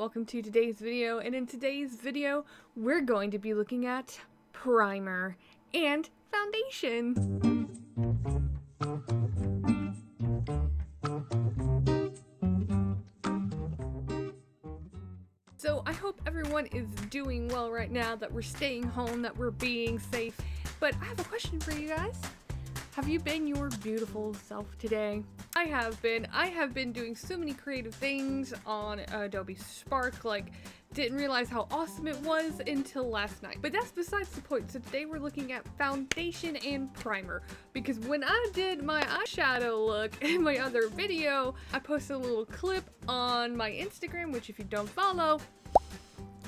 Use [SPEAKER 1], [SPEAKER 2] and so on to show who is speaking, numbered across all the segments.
[SPEAKER 1] welcome to today's video. And in today's video, we're going to be looking at primer and foundation. So I hope everyone is doing well right now, that we're staying home, that we're being safe. But I have a question for you guys. Have you been your beautiful self today? I have been doing so many creative things on Adobe Spark, like didn't realize how awesome it was until last night. But that's besides the point. So today we're looking at foundation and primer, because when I did my eyeshadow look in my other video, I posted a little clip on my Instagram, which if you don't follow,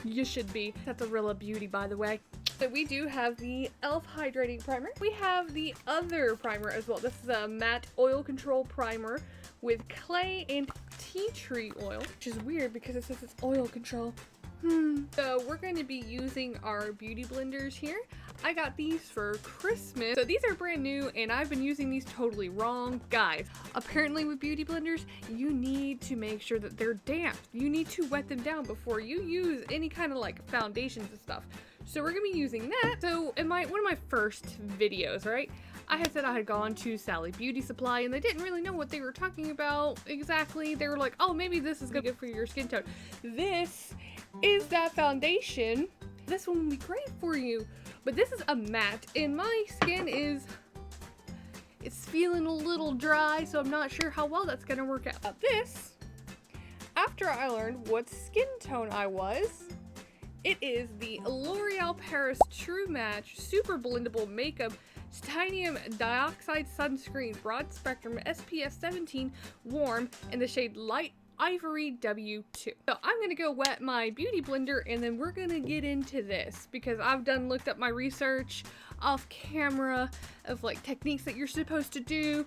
[SPEAKER 1] you should be. That's a Rilla Beauty, by the way. So we do have the e.l.f. hydrating primer. We have the other primer as well. This is a matte oil control primer with clay and tea tree oil, which is weird because it says it's oil control. So we're going to be using our beauty blenders here. I got these for Christmas. So these are brand new and I've been using these totally wrong. Guys, apparently with beauty blenders, you need to make sure that they're damp. You need to wet them down before you use any kind of like foundations and stuff. So we're gonna be using that. So in one of my first videos, right, I had said I had gone to Sally Beauty Supply and they didn't really know what they were talking about exactly. They were like, oh, maybe this is good for your skin tone. This is that foundation. This one will be great for you. But this is a matte and my skin it's feeling a little dry, so I'm not sure how well that's gonna work out. This, after I learned what skin tone I was, it is the L'Oreal Paris True Match Super Blendable Makeup Titanium Dioxide Sunscreen Broad Spectrum SPF 17 Warm in the shade Light Ivory W2. So I'm gonna go wet my beauty blender and then we're gonna get into this, because I've looked up my research off camera of like techniques that you're supposed to do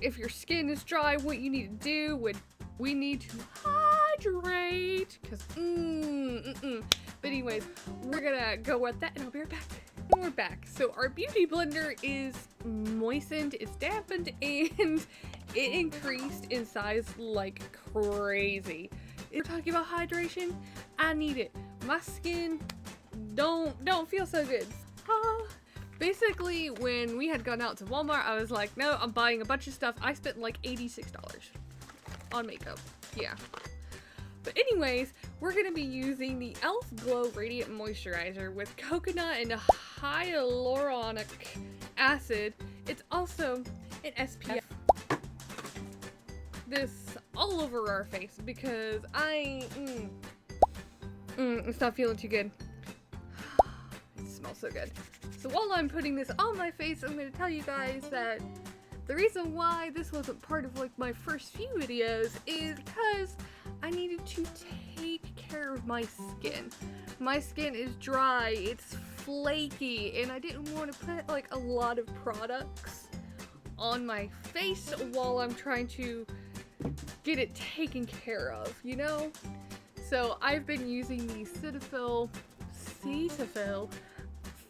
[SPEAKER 1] if your skin is dry, what you need to do when we need to hydrate, because But anyways, we're gonna go wet that and I'll be right back. And we're back. So our beauty blender is moistened, it's dampened, and it increased in size like crazy. If we're talking about hydration, I need it. My skin don't feel so good. Basically, when we had gone out to Walmart, I was like, no, I'm buying a bunch of stuff. I spent like $86 on makeup. Yeah. But anyways, we're going to be using the e.l.f. Glow Radiant Moisturizer with coconut and hyaluronic acid. It's also an SPF. This all over our face because it's not feeling too good. It smells so good. So while I'm putting this on my face, I'm going to tell you guys that the reason why this wasn't part of like my first few videos is because I needed to take care of my skin. My skin is dry, it's flaky, and I didn't want to put like a lot of products on my face while I'm trying to get it taken care of, you know? So I've been using the Cetaphil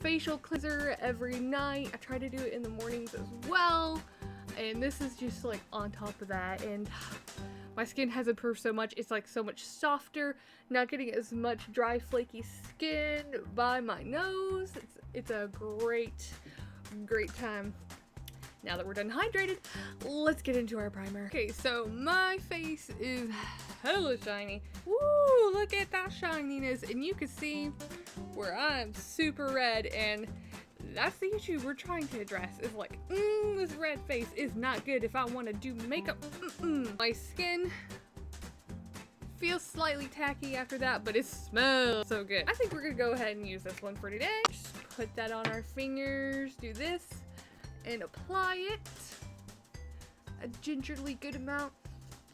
[SPEAKER 1] facial cleanser every night. I try to do it in the mornings as well. And this is just like on top of that, and my skin has improved so much. It's like so much softer, not getting as much dry flaky skin by my nose. It's a great time. Now that we're done hydrated, let's get into our primer. Okay, so my face is hella shiny. Woo, look at that shininess, and you can see where I'm super red, and that's the issue we're trying to address, is like, this red face is not good if I want to do makeup. My skin feels slightly tacky after that, but it smells so good. I think we're gonna go ahead and use this one for today. Just put that on our fingers, do this, and apply it a gingerly good amount.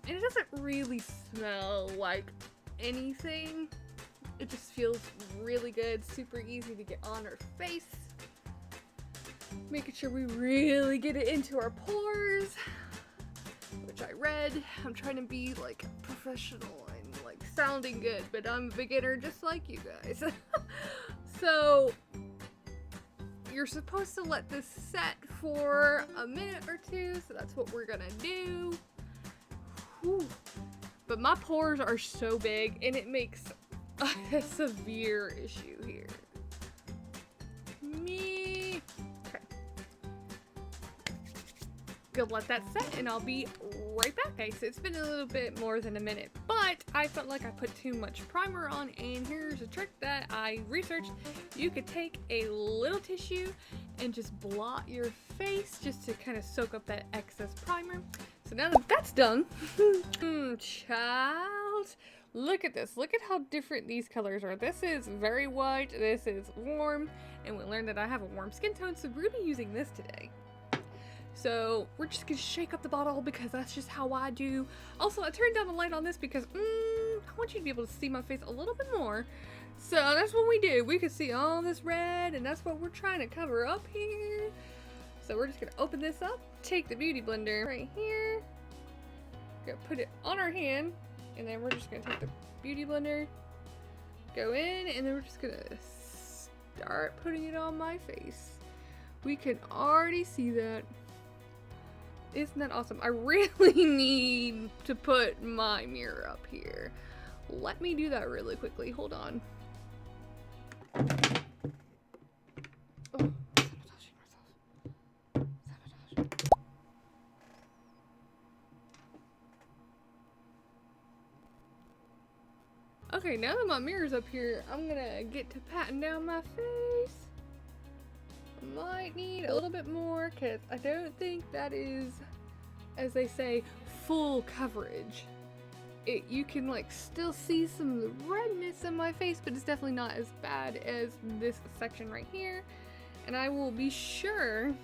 [SPEAKER 1] And it doesn't really smell like anything. It just feels really good, super easy to get on our face. Making sure we really get it into our pores, which I read. I'm trying to be like professional and like sounding good, but I'm a beginner just like you guys. So you're supposed to let this set for a minute or two, so that's what we're gonna do. Whew. but my pores are so big and it makes a severe issue here. Me. Okay. Gonna let that set and I'll be right back. Okay, so it's been a little bit more than a minute, but I felt like I put too much primer on, and here's a trick that I researched. You could take a little tissue and just blot your face just to kind of soak up that excess primer. So now that that's done, child, look at this. Look at how different these colors are. This is very white, this is warm, and we learned that I have a warm skin tone, so we're gonna be using this today. So we're just gonna shake up the bottle because that's just how I do. Also, I turned down the light on this because I want you to be able to see my face a little bit more. So that's what we do. We can see all this red, and that's what we're trying to cover up here. So we're just gonna open this up, take the beauty blender right here, gonna put it on our hand, and then we're just gonna take the beauty blender, go in, and then we're just gonna start putting it on my face. We can already see that. Isn't that awesome? I really need to put my mirror up here. Let me do that really quickly. Hold on. Oh, sabotaging myself. Sabotage. Okay, now that my mirror's up here, I'm gonna get to patting down my face. Might need a little bit more because I don't think that is, as they say, full coverage. You can like still see some of the redness in my face, but it's definitely not as bad as this section right here. And I will be sure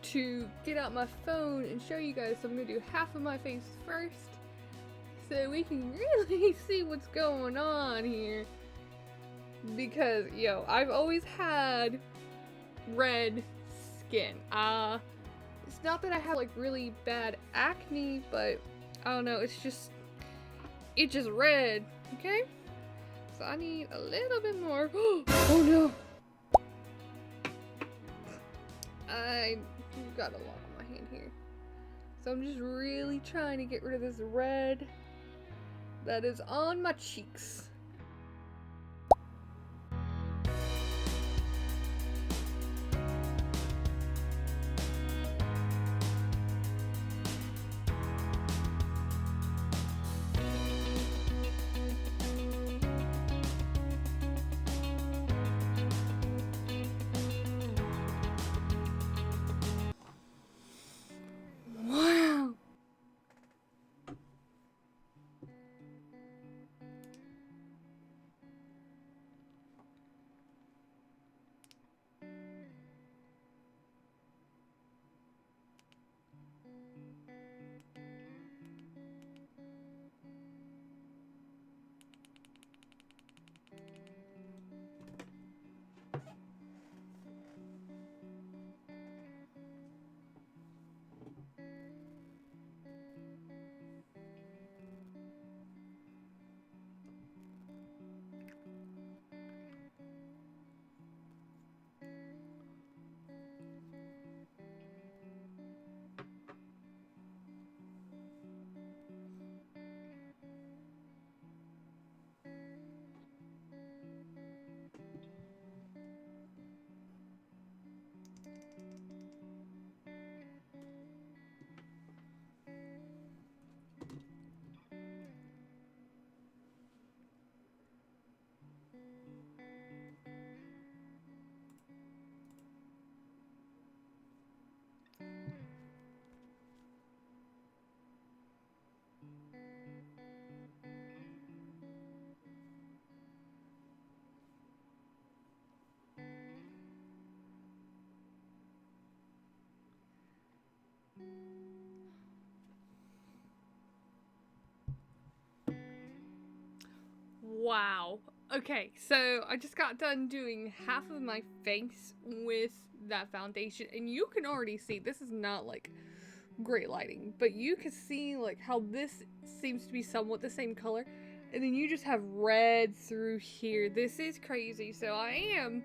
[SPEAKER 1] to get out my phone and show you guys. So I'm gonna do half of my face first so we can really see what's going on here, because I've always had red skin. It's not that I have like really bad acne, but I don't know, it's just red. Okay, so I need a little bit more. Oh no, I got a lot on my hand here, so I'm just really trying to get rid of this red that is on my cheeks. Wow. Okay, so I just got done doing half of my face with that foundation, and you can already see this is not like great lighting, but you can see like how this seems to be somewhat the same color, and then you just have red through here. This is crazy. So I am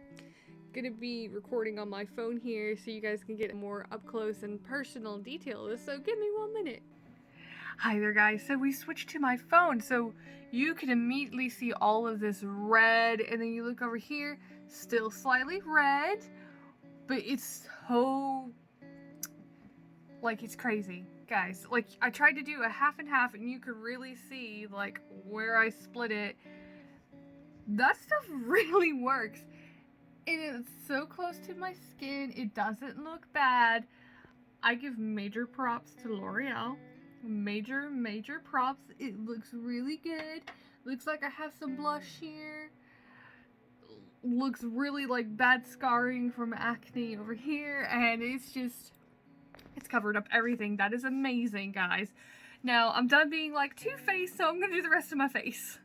[SPEAKER 1] gonna be recording on my phone here so you guys can get more up close and personal details. So give me 1 minute. Hi there guys, so we switched to my phone so you can immediately see all of this red, and then you look over here, still slightly red, but it's so, like, it's crazy. Guys, like, I tried to do a half and half and you could really see, like, where I split it. That stuff really works. And it's so close to my skin, it doesn't look bad. I give major props to L'Oreal. Major props. It looks really good. Looks like I have some blush here. Looks really like bad scarring from acne over here, and it's covered up everything. That is amazing, guys. Now, I'm done being like Two-Faced, so I'm gonna do the rest of my face.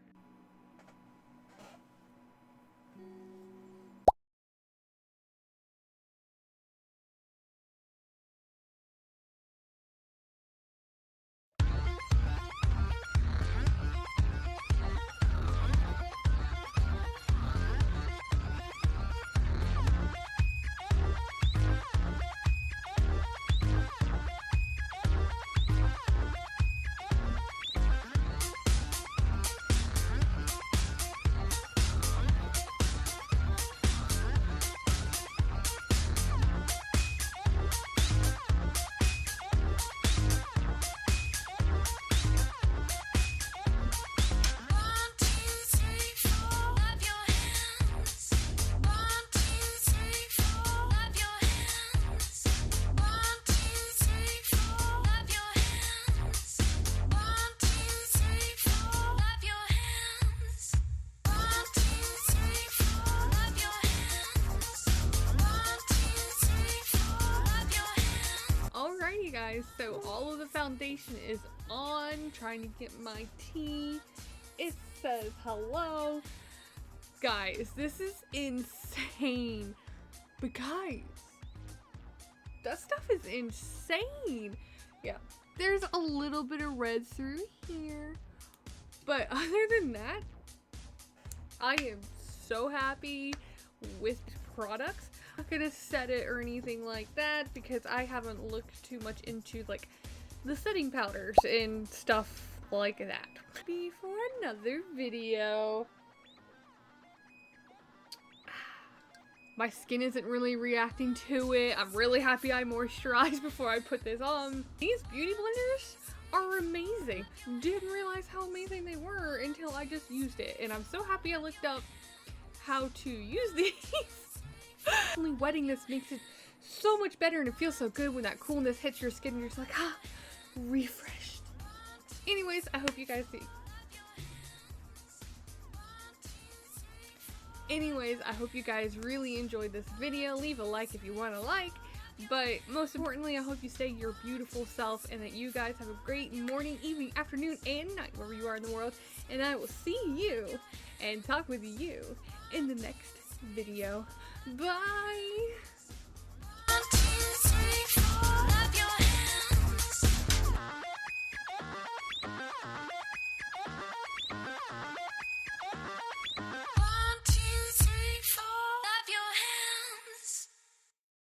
[SPEAKER 1] Alrighty guys, so all of the foundation is on, trying to get my tea. It says hello. Guys, this is insane. But guys, that stuff is insane. Yeah, there's a little bit of red through here. But other than that, I am so happy with products. I'm not gonna set it or anything like that because I haven't looked too much into like the setting powders and stuff like that. Be for another video. My skin isn't really reacting to it. I'm really happy I moisturized before I put this on. These beauty blenders are amazing. Didn't realize how amazing they were until I just used it, and I'm so happy I looked up how to use these. Only wetting this makes it so much better, and it feels so good when that coolness hits your skin and you're just like, ah, refreshed. Anyways, I hope you guys see. Anyways, I hope you guys really enjoyed this video. Leave a like if you want to like. But most importantly, I hope you stay your beautiful self and that you guys have a great morning, evening, afternoon, and night wherever you are in the world. And I will see you and talk with you in the next video. Bye!